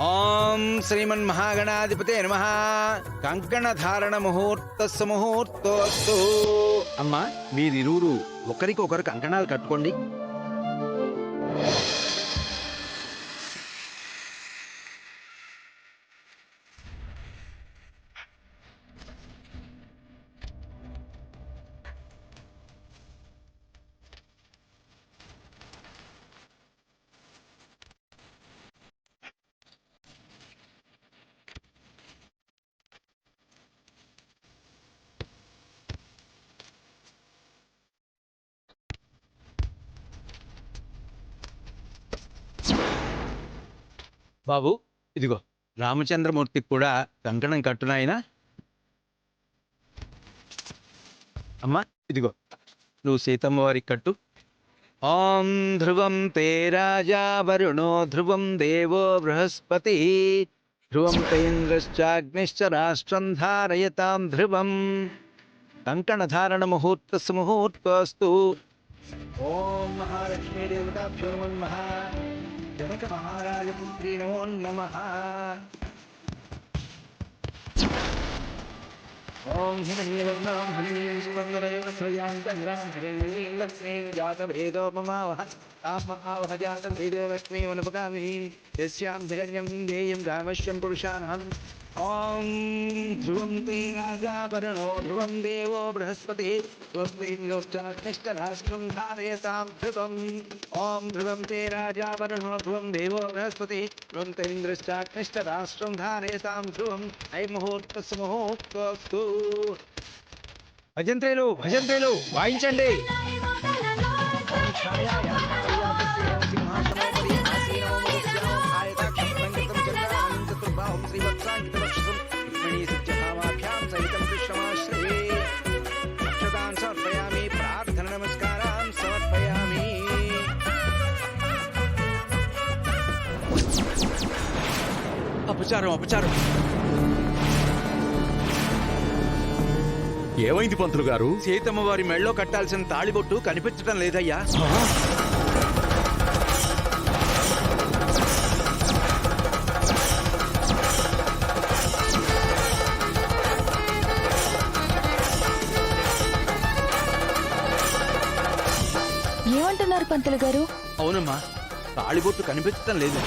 ఓం శ్రీమన్మహాగణాధిపతే నమః. కంకణ ధారణ ముహూర్తస్సు ముహూర్తోస్తు. అమ్మా మీరిరువురు ఒకరికొకరు కంకణాలు కట్టుకోండి. బాబు ఇదిగో రామచంద్రమూర్తికి కూడా కంకణం కట్టునాయనా. అమ్మా ఇదిగో నువ్వు సీతమ్మ వారికి కట్టు. ఓం ధ్రువం తే రాజా వరుణో ధ్రువం దేవో బృహస్పతి ధ్రువం తేంద్రశ్చాగ్నిశ్చ రాష్ట్రం ధారయతాం ధ్రువం. కంకణ ధారణ ముహూర్తస్సు ముహూర్తోస్తు. ఓం మహాలక్ష్మీ దేవతాభ్యో నమః. జనక మహారాజ పుత్రీ నమో నమః. ఓం హిరణ్యవర్ణం హరిణీం సువర్ణరయన శ్రేయాంతరాం హరిణీం లక్ష్మీం జాతవేదోపమావహ తామహావహ జాతవేదో లక్ష్మీమనుపగామి యస్యాం ధైర్యం ధ్యేయం కామశ్యం పురుషాణం. ఓం ధ్రువం తే రాజా వరుణో ధ్రువం దేవో బృహస్పతి ధ్రువం ధారయతాం ధ్రువం. ఓం ధ్రువం తే రాజా వరుణో ధ్రువం దేవో బృహస్పతి ధ్రువం తేంద్రశ్చాగ్నిశ్చ రాష్ట్రం ధారయతాం ధ్రువం. ఐ ముహూర్తస్సు ముహూర్తోస్తు. భజంత్రేలు భజంత్రేలు వాయించండి. ప్రార్థన నమస్కారం సమర్పయామి. అపచారం అపచారం. ఏమైంది పంతులు గారు? సీతమ్మ వారి మెళ్ళో కట్టాల్సిన తాళిబొట్టు కనిపించడం లేదయ్యా. ఏమంటున్నారు పంతులు గారు? అవునమ్మా, తాళిబొట్టు కనిపించడం లేదు.